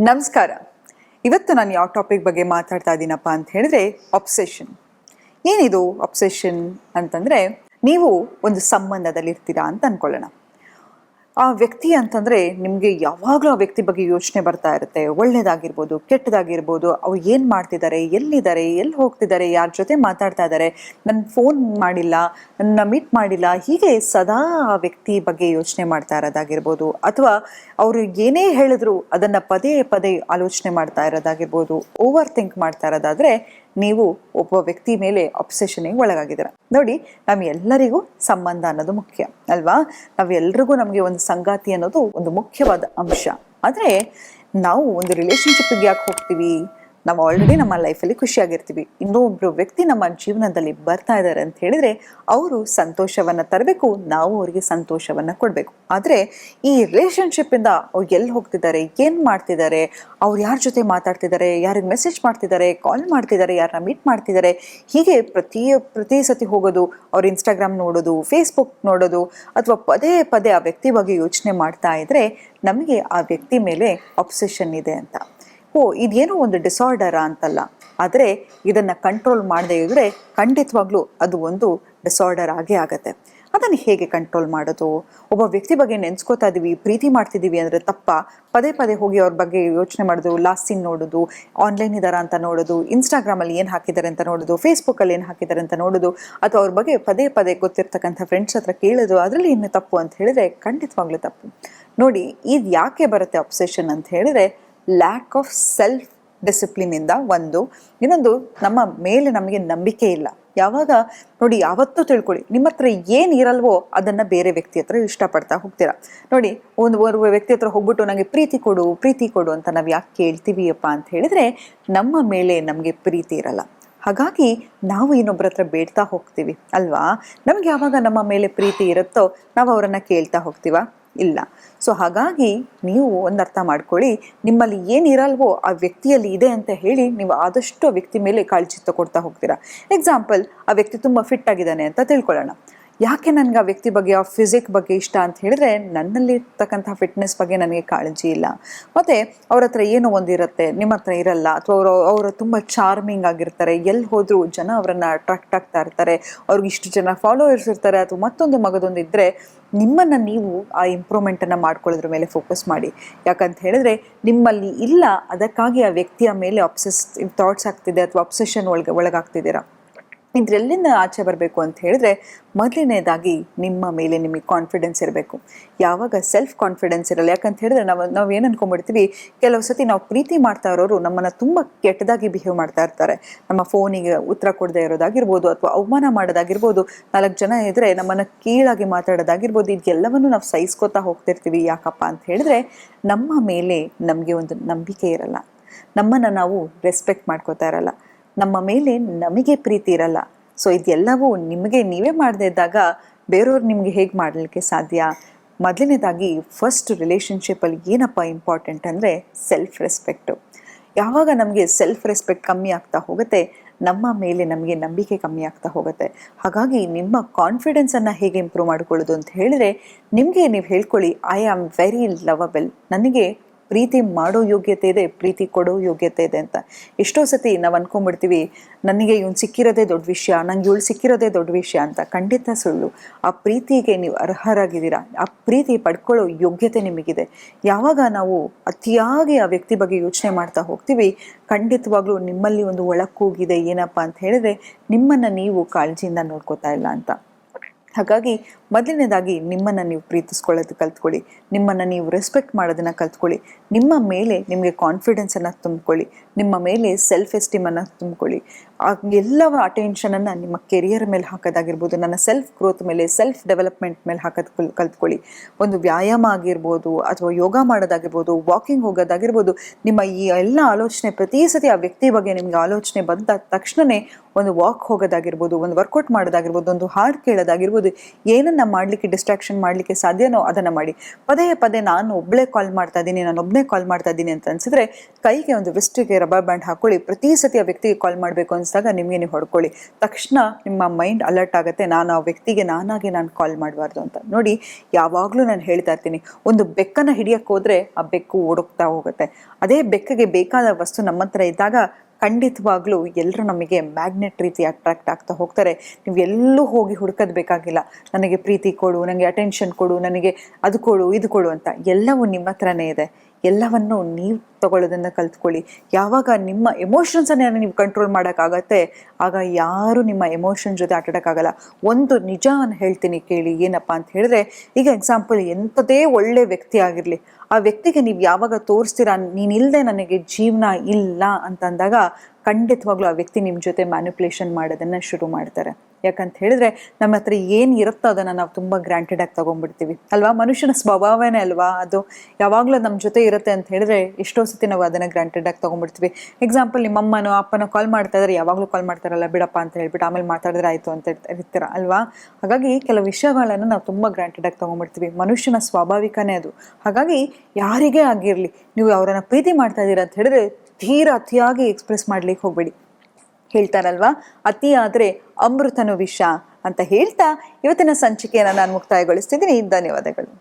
ನಮಸ್ಕಾರ. ಇವತ್ತು ನಾನು ಯಾವ ಟಾಪಿಕ್ ಬಗ್ಗೆ ಮಾತಾಡ್ತಾ ಇದ್ದೀನಪ್ಪ ಅಂತ ಹೇಳಿದ್ರೆ ಅಬ್ಸೆಷನ್. ಏನಿದು ಅಬ್ಸೆಷನ್ ಅಂತಂದರೆ, ನೀವು ಒಂದು ಸಂಬಂಧದಲ್ಲಿ ಇರ್ತೀರಾ ಅಂತ ಅಂದ್ಕೊಳ್ಳೋಣ. ಆ ವ್ಯಕ್ತಿ ಅಂತಂದರೆ ನಿಮಗೆ ಯಾವಾಗಲೂ ಆ ವ್ಯಕ್ತಿ ಬಗ್ಗೆ ಯೋಚನೆ ಬರ್ತಾ ಇರುತ್ತೆ. ಒಳ್ಳೇದಾಗಿರ್ಬೋದು, ಕೆಟ್ಟದಾಗಿರ್ಬೋದು, ಅವ್ರು ಏನು ಮಾಡ್ತಿದ್ದಾರೆ, ಎಲ್ಲಿದ್ದಾರೆ, ಎಲ್ಲಿ ಹೋಗ್ತಿದ್ದಾರೆ, ಯಾರ ಜೊತೆ ಮಾತಾಡ್ತಾ ಇದ್ದಾರೆ, ನನ್ನ ಫೋನ್ ಮಾಡಿಲ್ಲ, ನನ್ನ ಮೀಟ್ ಮಾಡಿಲ್ಲ, ಹೀಗೆ ಸದಾ ಆ ವ್ಯಕ್ತಿ ಬಗ್ಗೆ ಯೋಚನೆ ಮಾಡ್ತಾ ಇರೋದಾಗಿರ್ಬೋದು. ಅಥವಾ ಅವರು ಏನೇ ಹೇಳಿದ್ರು ಅದನ್ನು ಪದೇ ಪದೇ ಆಲೋಚನೆ ಮಾಡ್ತಾ ಇರೋದಾಗಿರ್ಬೋದು. ಓವರ್ ಥಿಂಕ್ ಮಾಡ್ತಾ ಇರೋದಾದರೆ ನೀವು ಒಬ್ಬ ವ್ಯಕ್ತಿ ಮೇಲೆ ಅಬ್ಸೆಷನ್ಗೆ ಒಳಗಾಗಿದ್ದೀರ. ನೋಡಿ, ಎಲ್ಲರಿಗೂ ಸಂಬಂಧ ಅನ್ನೋದು ಮುಖ್ಯ ಅಲ್ವಾ? ನಾವೆಲ್ರಿಗೂ ನಮಗೆ ಒಂದು ಸಂಗಾತಿ ಅನ್ನೋದು ಒಂದು ಮುಖ್ಯವಾದ ಅಂಶ. ಆದರೆ ನಾವು ಒಂದು ರಿಲೇಶನ್ಶಿಪ್ಗೆ ಯಾಕೆ ಹೋಗ್ತೀವಿ? ನಾವು ಆಲ್ರೆಡಿ ನಮ್ಮ ಲೈಫಲ್ಲಿ ಖುಷಿಯಾಗಿರ್ತೀವಿ. ಇನ್ನೊಬ್ರು ವ್ಯಕ್ತಿ ನಮ್ಮ ಜೀವನದಲ್ಲಿ ಬರ್ತಾ ಇದ್ದಾರೆ ಅಂತ ಹೇಳಿದ್ರೆ ಅವರು ಸಂತೋಷವನ್ನು ತರಬೇಕು, ನಾವು ಅವರಿಗೆ ಸಂತೋಷವನ್ನು ಕೊಡಬೇಕು. ಆದರೆ ಈ ರಿಲೇಶನ್ಶಿಪ್ಪಿಂದ ಅವ್ರು ಎಲ್ಲಿ ಹೋಗ್ತಿದ್ದಾರೆ, ಏನು ಮಾಡ್ತಿದ್ದಾರೆ, ಅವ್ರು ಯಾರ ಜೊತೆ ಮಾತಾಡ್ತಿದ್ದಾರೆ, ಯಾರಿಗೆ ಮೆಸೇಜ್ ಮಾಡ್ತಿದ್ದಾರೆ, ಕಾಲ್ ಮಾಡ್ತಿದ್ದಾರೆ, ಯಾರನ್ನ ಮೀಟ್ ಮಾಡ್ತಿದ್ದಾರೆ, ಹೀಗೆ ಪ್ರತಿ ಸತಿ ಹೋಗೋದು, ಅವ್ರ ಇನ್ಸ್ಟಾಗ್ರಾಮ್ ನೋಡೋದು, ಫೇಸ್ಬುಕ್ ನೋಡೋದು, ಅಥವಾ ಪದೇ ಪದೇ ಆ ವ್ಯಕ್ತಿ ಬಗ್ಗೆ ಯೋಚನೆ ಮಾಡ್ತಾ ಇದ್ರೆ ನಮಗೆ ಆ ವ್ಯಕ್ತಿ ಮೇಲೆ ಅಬ್ಸೆಷನ್ ಇದೆ ಅಂತ. ಇದೇನೋ ಒಂದು ಡಿಸಾರ್ಡರಾ ಅಂತಲ್ಲ, ಆದರೆ ಇದನ್ನು ಕಂಟ್ರೋಲ್ ಮಾಡದೇ ಇದ್ದರೆ ಖಂಡಿತವಾಗ್ಲೂ ಅದು ಒಂದು ಡಿಸಾರ್ಡರ್ ಆಗೇ ಆಗತ್ತೆ. ಅದನ್ನು ಹೇಗೆ ಕಂಟ್ರೋಲ್ ಮಾಡೋದು? ಒಬ್ಬ ವ್ಯಕ್ತಿ ಬಗ್ಗೆ ನೆನೆಸ್ಕೋತಾ ಇದ್ದೀವಿ, ಪ್ರೀತಿ ಮಾಡ್ತಿದ್ದೀವಿ ಅಂದರೆ ತಪ್ಪ? ಪದೇ ಪದೇ ಹೋಗಿ ಅವ್ರ ಬಗ್ಗೆ ಯೋಚನೆ ಮಾಡೋದು, ಲಾಸ್ಟ್ ಸೀನ್ ನೋಡೋದು, ಆನ್ಲೈನ್ ಇದ್ದಾರಾ ಅಂತ ನೋಡೋದು, ಇನ್ಸ್ಟಾಗ್ರಾಮಲ್ಲಿ ಏನು ಹಾಕಿದ್ದಾರೆ ಅಂತ ನೋಡೋದು, ಫೇಸ್ಬುಕ್ಕಲ್ಲಿ ಏನು ಹಾಕಿದ್ದಾರೆ ಅಂತ ನೋಡೋದು, ಅಥವಾ ಅವ್ರ ಬಗ್ಗೆ ಪದೇ ಪದೇ ಗೊತ್ತಿರ್ತಕ್ಕಂಥ ಫ್ರೆಂಡ್ಸ್ ಹತ್ರ ಕೇಳೋದು, ಅದರಲ್ಲಿ ಏನು ತಪ್ಪು ಅಂತ ಹೇಳಿದರೆ ಖಂಡಿತವಾಗ್ಲೂ ತಪ್ಪು. ನೋಡಿ, ಇದು ಯಾಕೆ ಬರುತ್ತೆ ಅಬ್ಸೆಷನ್ ಅಂತ ಹೇಳಿದರೆ ಲ್ಯಾಕ್ ಆಫ್ ಸೆಲ್ಫ್ ಡಿಸಿಪ್ಲಿನಿಂದ ಒಂದು. ಇನ್ನೊಂದು, ನಮ್ಮ ಮೇಲೆ ನಮಗೆ ನಂಬಿಕೆ ಇಲ್ಲ. ಯಾವಾಗ ನೋಡಿ, ಯಾವತ್ತೂ ತಿಳ್ಕೊಳ್ಳಿ, ನಿಮ್ಮ ಹತ್ರ ಏನು ಇರಲ್ವೋ ಅದನ್ನು ಬೇರೆ ವ್ಯಕ್ತಿ ಹತ್ರ ಇಷ್ಟಪಡ್ತಾ ಹೋಗ್ತೀರಾ. ನೋಡಿ, ಒಂದು ವ್ಯಕ್ತಿ ಹತ್ರ ಹೋಗ್ಬಿಟ್ಟು ನನಗೆ ಪ್ರೀತಿ ಕೊಡು ಅಂತ ನಾವು ಯಾಕೆ ಕೇಳ್ತೀವಿಯಪ್ಪ ಅಂತ ಹೇಳಿದರೆ ನಮ್ಮ ಮೇಲೆ ನಮಗೆ ಪ್ರೀತಿ ಇರಲ್ಲ. ಹಾಗಾಗಿ ನಾವು ಇನ್ನೊಬ್ಬರ ಹತ್ರ ಬೇಡ್ತಾ ಹೋಗ್ತೀವಿ ಅಲ್ವಾ? ನಮಗೆ ಯಾವಾಗ ನಮ್ಮ ಮೇಲೆ ಪ್ರೀತಿ ಇರುತ್ತೋ ನಾವು ಅವರನ್ನು ಕೇಳ್ತಾ ಹೋಗ್ತೀವ? ಇಲ್ಲ. ಸೊ ಹಾಗಾಗಿ ನೀವು ಒಂದು ಅರ್ಥ ಮಾಡ್ಕೊಳ್ಳಿ, ನಿಮ್ಮಲ್ಲಿ ಏನಿರಲ್ವೋ ಆ ವ್ಯಕ್ತಿಯಲ್ಲಿ ಇದೆ ಅಂತ ಹೇಳಿ ನೀವು ಆದಷ್ಟು ಆ ವ್ಯಕ್ತಿ ಮೇಲೆ ಕಾಳಜಿ ತಗೊಳ್ತಾ ಹೋಗ್ತೀರಾ. ಎಕ್ಸಾಂಪಲ್, ಆ ವ್ಯಕ್ತಿ ತುಂಬ ಫಿಟ್ ಆಗಿದ್ದಾನೆ ಅಂತ ತಿಳ್ಕೊಳ್ಳೋಣ. ಯಾಕೆ ನನಗೆ ಆ ವ್ಯಕ್ತಿ ಬಗ್ಗೆ, ಆ ಫಿಸಿಕ್ ಬಗ್ಗೆ ಇಷ್ಟ ಅಂತ ಹೇಳಿದ್ರೆ ನನ್ನಲ್ಲಿ ಇರ್ತಕ್ಕಂಥ ಫಿಟ್ನೆಸ್ ಬಗ್ಗೆ ನನಗೆ ಕಾಳಜಿ ಇಲ್ಲ. ಮತ್ತು ಅವ್ರ ಹತ್ರ ಏನೋ ಒಂದಿರುತ್ತೆ, ನಿಮ್ಮ ಹತ್ರ ಇರಲ್ಲ. ಅಥವಾ ಅವರು ತುಂಬ ಚಾರ್ಮಿಂಗ್ ಆಗಿರ್ತಾರೆ, ಎಲ್ಲಿ ಹೋದರೂ ಜನ ಅವರನ್ನು ಅಟ್ರಾಕ್ಟ್ ಆಗ್ತಾ ಇರ್ತಾರೆ, ಅವ್ರಿಗೆ ಇಷ್ಟು ಜನ ಫಾಲೋವರ್ಸ್ ಇರ್ತಾರೆ, ಅಥವಾ ಮತ್ತೊಂದು ಇದ್ದರೆ ನಿಮ್ಮನ್ನು ನೀವು ಆ ಇಂಪ್ರೂವ್ಮೆಂಟನ್ನು ಮಾಡ್ಕೊಳ್ಳೋದ್ರ ಮೇಲೆ ಫೋಕಸ್ ಮಾಡಿ. ಯಾಕಂತ ಹೇಳಿದ್ರೆ ನಿಮ್ಮಲ್ಲಿ ಇಲ್ಲ, ಅದಕ್ಕಾಗಿ ಆ ವ್ಯಕ್ತಿಯ ಮೇಲೆ ಅಬ್ಸೆಸಿವ್ ಥಾಟ್ಸ್ ಆಗ್ತಿದೆ ಅಥವಾ ಅಬ್ಸೆಷನ್ ಒಳಗಾಗ್ತಿದ್ದೀರಾ. ಇದರೆಲ್ಲಿಂದ ಆಚೆ ಬರಬೇಕು ಅಂತ ಹೇಳಿದ್ರೆ ಮೊದಲನೇದಾಗಿ ನಿಮ್ಮ ಮೇಲೆ ನಿಮಗೆ ಕಾನ್ಫಿಡೆನ್ಸ್ ಇರಬೇಕು. ಯಾವಾಗ ಸೆಲ್ಫ್ ಕಾನ್ಫಿಡೆನ್ಸ್ ಇರಲ್ಲ, ಯಾಕಂತ ಹೇಳಿದ್ರೆ ನಾವು ಏನು ಅನ್ಕೊಂಡ್ಬಿಡ್ತೀವಿ, ಕೆಲವು ಸತಿ ನಾವು ಪ್ರೀತಿ ಮಾಡ್ತಾ ಇರೋರು ನಮ್ಮನ್ನು ತುಂಬ ಕೆಟ್ಟದಾಗಿ ಬಿಹೇವ್ ಮಾಡ್ತಾ ಇರ್ತಾರೆ. ನಮ್ಮ ಫೋನಿಗೆ ಉತ್ತರ ಕೊಡದೇ ಇರೋದಾಗಿರ್ಬೋದು, ಅಥವಾ ಅವಮಾನ ಮಾಡೋದಾಗಿರ್ಬೋದು, 4 ಜನ ಇದ್ದರೆ ನಮ್ಮನ್ನು ಕೀಳಾಗಿ ಮಾತಾಡೋದಾಗಿರ್ಬೋದು, ಇದೆಲ್ಲವನ್ನು ನಾವು ಸಹಿಸ್ಕೋತಾ ಹೋಗ್ತಿರ್ತೀವಿ. ಯಾಕಪ್ಪ ಅಂತ ಹೇಳಿದ್ರೆ ನಮ್ಮ ಮೇಲೆ ನಮಗೆ ಒಂದು ನಂಬಿಕೆ ಇರಲ್ಲ, ನಮ್ಮನ್ನು ನಾವು ರೆಸ್ಪೆಕ್ಟ್ ಮಾಡ್ಕೋತಾ ಇರಲ್ಲ, ನಮ್ಮ ಮೇಲೆ ನಮಗೆ ಪ್ರೀತಿ ಇರಲ್ಲ. ಸೊ ಇದೆಲ್ಲವೂ ನಿಮಗೆ ನೀವೇ ಮಾಡದೇ ಇದ್ದಾಗ ಬೇರೆಯವ್ರು ನಿಮಗೆ ಹೇಗೆ ಮಾಡಲಿಕ್ಕೆ ಸಾಧ್ಯ? ಮೊದಲನೇದಾಗಿ ಫಸ್ಟ್ ರಿಲೇಷನ್ಶಿಪ್ಪಲ್ಲಿ ಏನಪ್ಪ ಇಂಪಾರ್ಟೆಂಟ್ ಅಂದರೆ ಸೆಲ್ಫ್ ರೆಸ್ಪೆಕ್ಟು. ಯಾವಾಗ ನಮಗೆ ಸೆಲ್ಫ್ ರೆಸ್ಪೆಕ್ಟ್ ಕಮ್ಮಿ ಆಗ್ತಾ ಹೋಗುತ್ತೆ, ನಮ್ಮ ಮೇಲೆ ನಮಗೆ ನಂಬಿಕೆ ಕಮ್ಮಿ ಆಗ್ತಾ ಹೋಗುತ್ತೆ. ಹಾಗಾಗಿ ನಿಮ್ಮ ಕಾನ್ಫಿಡೆನ್ಸನ್ನು ಹೇಗೆ ಇಂಪ್ರೂವ್ ಮಾಡ್ಕೊಳ್ಳೋದು ಅಂತ ಹೇಳಿದರೆ, ನಿಮಗೆ ನೀವು ಹೇಳ್ಕೊಳ್ಳಿ, ಐ ಆಮ್ ವೆರಿ ಲವಬಲ್, ನನಗೆ ಪ್ರೀತಿ ಮಾಡೋ ಯೋಗ್ಯತೆ ಇದೆ, ಪ್ರೀತಿ ಕೊಡೋ ಯೋಗ್ಯತೆ ಇದೆ ಅಂತ. ಎಷ್ಟೋ ಸತಿ ನಾವು ಅಂದ್ಕೊಂಡ್ಬಿಡ್ತೀವಿ, ನನಗೆ ಇವನು ಸಿಕ್ಕಿರೋದೇ ದೊಡ್ಡ ವಿಷಯ, ನಂಗೆ ಇವಳು ಸಿಕ್ಕಿರೋದೇ ದೊಡ್ಡ ವಿಷಯ ಅಂತ. ಖಂಡಿತ ಸುಳ್ಳು. ಆ ಪ್ರೀತಿಗೆ ನೀವು ಅರ್ಹರಾಗಿದ್ದೀರಾ, ಆ ಪ್ರೀತಿ ಪಡ್ಕೊಳ್ಳೋ ಯೋಗ್ಯತೆ ನಿಮಗಿದೆ. ಯಾವಾಗ ನಾವು ಅತಿಯಾಗಿ ಆ ವ್ಯಕ್ತಿ ಬಗ್ಗೆ ಯೋಚನೆ ಮಾಡ್ತಾ ಹೋಗ್ತೀವಿ, ಖಂಡಿತವಾಗ್ಲೂ ನಿಮ್ಮಲ್ಲಿ ಒಂದು ಒಳಕೂಗಿದೆ, ಏನಪ್ಪ ಅಂತ ಹೇಳಿದ್ರೆ ನಿಮ್ಮನ್ನು ನೀವು ಕಾಳಜಿಯಿಂದ ನೋಡ್ಕೋತಾ ಇಲ್ಲ ಅಂತ. ಹಾಗಾಗಿ ಮೊದಲನೇದಾಗಿ ನಿಮ್ಮನ್ನು ನೀವು ಪ್ರೀತಿಸ್ಕೊಳ್ಳೋದು ಕಲ್ತ್ಕೊಳ್ಳಿ, ನಿಮ್ಮನ್ನು ನೀವು ರೆಸ್ಪೆಕ್ಟ್ ಮಾಡೋದನ್ನು ಕಲ್ತ್ಕೊಳ್ಳಿ, ನಿಮ್ಮ ಮೇಲೆ ನಿಮಗೆ ಕಾನ್ಫಿಡೆನ್ಸನ್ನು ತುಂಬಿಕೊಳ್ಳಿ, ನಿಮ್ಮ ಮೇಲೆ ಸೆಲ್ಫ್ ಎಸ್ಟೀಮನ್ನು ತುಂಬಿಕೊಳ್ಳಿ. ಎಲ್ಲವ ಅಟೆನ್ಷನನ್ನು ನಿಮ್ಮ ಕೆರಿಯರ್ ಮೇಲೆ ಹಾಕೋದಾಗಿರ್ಬೋದು, ನನ್ನ ಸೆಲ್ಫ್ ಗ್ರೋತ್ ಮೇಲೆ, ಸೆಲ್ಫ್ ಡೆವಲಪ್ಮೆಂಟ್ ಮೇಲೆ ಹಾಕೋದು ಕಲ್ತ್ಕೊಳ್ಳಿ. ಒಂದು ವ್ಯಾಯಾಮ ಆಗಿರ್ಬೋದು, ಅಥವಾ ಯೋಗ ಮಾಡೋದಾಗಿರ್ಬೋದು, ವಾಕಿಂಗ್ ಹೋಗೋದಾಗಿರ್ಬೋದು, ನಿಮ್ಮ ಈ ಎಲ್ಲ ಆಲೋಚನೆ ಪ್ರತಿ ಸತಿ ಆ ವ್ಯಕ್ತಿ ಬಗ್ಗೆ ನಿಮಗೆ ಆಲೋಚನೆ ಬಂದ ತಕ್ಷಣವೇ ಒಂದು ವಾಕ್ ಹೋಗೋದಾಗಿರ್ಬೋದು, ಒಂದು ವರ್ಕೌಟ್ ಮಾಡೋದಾಗಿರ್ಬೋದು, ಒಂದು ಹಾಡು ಕೇಳೋದಾಗಿರ್ಬೋದು, ಏನನ್ನ ಏನೆಲ್ಲ ಮಾಡಲಿಕ್ಕೆ ಡಿಸ್ಟ್ರಾಕ್ಷನ್ ಮಾಡಲಿಕ್ಕೆ ಸಾಧ್ಯನೋ ಅದನ್ನು ಮಾಡಿ. ಪದೇ ಪದೇ ನಾನು ಒಬ್ಬಳೇ ಕಾಲ್ ಮಾಡ್ತಾ ಇದ್ದೀನಿ, ನಾನು ಒಬ್ಬನೇ ಕಾಲ್ ಮಾಡ್ತಾ ಇದ್ದೀನಿ ಅಂತ ಅನಿಸಿದ್ರೆ ಕೈಗೆ ಒಂದು ರಿಸ್ಟಿಗೆ ರಬ್ಬರ್ ಬ್ಯಾಂಡ್ ಹಾಕೊಳ್ಳಿ. ಪ್ರತಿ ಸತಿ ಆ ವ್ಯಕ್ತಿಗೆ ಕಾಲ್ ಮಾಡಬೇಕು ಅನಿಸಿದಾಗ ನಿಮಗೆ ನೀವು ಹೊಡ್ಕೊಳ್ಳಿ. ತಕ್ಷಣ ನಿಮ್ಮ ಮೈಂಡ್ ಅಲರ್ಟ್ ಆಗುತ್ತೆ, ನಾನು ಆ ವ್ಯಕ್ತಿಗೆ ನಾನಾಗಿ ನಾನು ಕಾಲ್ ಮಾಡಬಾರ್ದು ಅಂತ. ನೋಡಿ, ಯಾವಾಗಲೂ ನಾನು ಹೇಳ್ತಾ ಇರ್ತೀನಿ, ಒಂದು ಬೆಕ್ಕನ್ನು ಹಿಡಿಯಕ್ಕೆ ಹೋದರೆ ಆ ಬೆಕ್ಕು ಓಡೋಗ್ತಾ ಹೋಗುತ್ತೆ. ಅದೇ ಬೆಕ್ಕಿಗೆ ಬೇಕಾದ ವಸ್ತು ನಮ್ಮ ಹತ್ರ ಇದ್ದಾಗ ಖಂಡಿತವಾಗ್ಲೂ ಎಲ್ಲರೂ ನಮಗೆ ಮ್ಯಾಗ್ನೆಟ್ ರೀತಿ ಅಟ್ರಾಕ್ಟ್ ಆಗ್ತಾ ಹೋಗ್ತಾರೆ. ನೀವು ಎಲ್ಲೂ ಹೋಗಿ ಹುಡುಕೋದು ಬೇಕಾಗಿಲ್ಲ, ನನಗೆ ಪ್ರೀತಿ ಕೊಡು, ನನಗೆ ಅಟೆನ್ಷನ್ ಕೊಡು, ನನಗೆ ಅದು ಕೊಡು ಇದು ಕೊಡು ಅಂತ. ಎಲ್ಲವೂ ನಿಮ್ಮ ಹತ್ರನೇ ಇದೆ. ಎಲ್ಲವನ್ನು ನೀವು ತಗೊಳ್ಳೋದನ್ನು ಕಲ್ತ್ಕೊಳ್ಳಿ. ಯಾವಾಗ ನಿಮ್ಮ ಎಮೋಷನ್ಸನ್ನೇ ನೀವು ಕಂಟ್ರೋಲ್ ಮಾಡೋಕ್ಕಾಗತ್ತೆ, ಆಗ ಯಾರು ನಿಮ್ಮ ಎಮೋಷನ್ ಜೊತೆ ಆಟಾಡೋಕ್ಕಾಗಲ್ಲ. ಒಂದು ನಿಜವನ್ನು ಹೇಳ್ತೀನಿ ಕೇಳಿ, ಏನಪ್ಪ ಅಂತ ಹೇಳಿದ್ರೆ, ಈಗ ಎಕ್ಸಾಂಪಲ್ ಎಂಥದೇ ಒಳ್ಳೆ ವ್ಯಕ್ತಿ ಆಗಿರಲಿ, ಆ ವ್ಯಕ್ತಿಗೆ ನೀವು ಯಾವಾಗ ತೋರಿಸ್ತೀರಾ ನೀನಿಲ್ಲದೆ ನನಗೆ ಜೀವನ ಇಲ್ಲ ಅಂತಂದಾಗ ಖಂಡಿತವಾಗ್ಲೂ ಆ ವ್ಯಕ್ತಿ ನಿಮ್ಮ ಜೊತೆ ಮ್ಯಾನಿಪ್ಯುಲೇಷನ್ ಮಾಡೋದನ್ನು ಶುರು ಮಾಡ್ತಾರೆ. ಯಾಕಂತ ಹೇಳಿದ್ರೆ ನಮ್ಮ ಹತ್ರ ಏನು ಇರುತ್ತೋ ಅದನ್ನು ನಾವು ತುಂಬ ಗ್ರಾಂಟೆಡಾಗಿ ತೊಗೊಂಡ್ಬಿಡ್ತೀವಿ ಅಲ್ವಾ. ಮನುಷ್ಯನ ಸ್ವಭಾವನೇ ಅಲ್ವಾ ಅದು. ಯಾವಾಗಲೂ ನಮ್ಮ ಜೊತೆ ಇರುತ್ತೆ ಅಂತ ಹೇಳಿದ್ರೆ ಎಷ್ಟೋ ಸತಿ ನಾವು ಅದನ್ನು ಗ್ರಾಂಟೆಡಾಗಿ ತೊಗೊಂಡ್ಬಿಡ್ತೀವಿ. ಎಕ್ಸಾಂಪಲ್, ನಿಮ್ಮ ಅಮ್ಮನೋ ಅಪ್ಪನೋ ಕಾಲ್ ಮಾಡ್ತಾ ಇದ್ದಾರೆ, ಯಾವಾಗಲೂ ಕಾಲ್ ಮಾಡ್ತಾರಲ್ಲ ಬಿಡಪ್ಪ ಅಂತ ಹೇಳ್ಬಿಟ್ಟು ಆಮೇಲೆ ಮಾತಾಡಿದ್ರೆ ಆಯಿತು ಅಂತ ಇರ್ತೀರ ಅಲ್ವಾ. ಹಾಗಾಗಿ ಕೆಲವು ವಿಷಯಗಳನ್ನು ನಾವು ತುಂಬ ಗ್ರಾಂಟೆಡಾಗಿ ತೊಗೊಂಡ್ಬಿಡ್ತೀವಿ. ಮನುಷ್ಯನ ಸ್ವಾಭಾವಿಕನೇ ಅದು. ಹಾಗಾಗಿ ಯಾರಿಗೇ ಆಗಿರಲಿ, ನೀವು ಅವರನ್ನು ಪ್ರೀತಿ ಮಾಡ್ತಾ ಇದ್ದೀರಾ ಅಂತ ಹೇಳಿದ್ರೆ ಅತಿಯಾಗಿ ಎಕ್ಸ್ಪ್ರೆಸ್ ಮಾಡ್ಲಿಕ್ಕೆ ಹೋಗ್ಬೇಡಿ. ಹೇಳ್ತಾರಲ್ವಾ, ಅತಿ ಆದರೆ ಅಮೃತನು ವಿಷ ಅಂತ ಹೇಳ್ತಾ ಇವತ್ತಿನ ಸಂಚಿಕೆಯನ್ನು ನಾನು ಮುಕ್ತಾಯಗೊಳಿಸ್ತಿದ್ದೀನಿ. ಧನ್ಯವಾದಗಳು.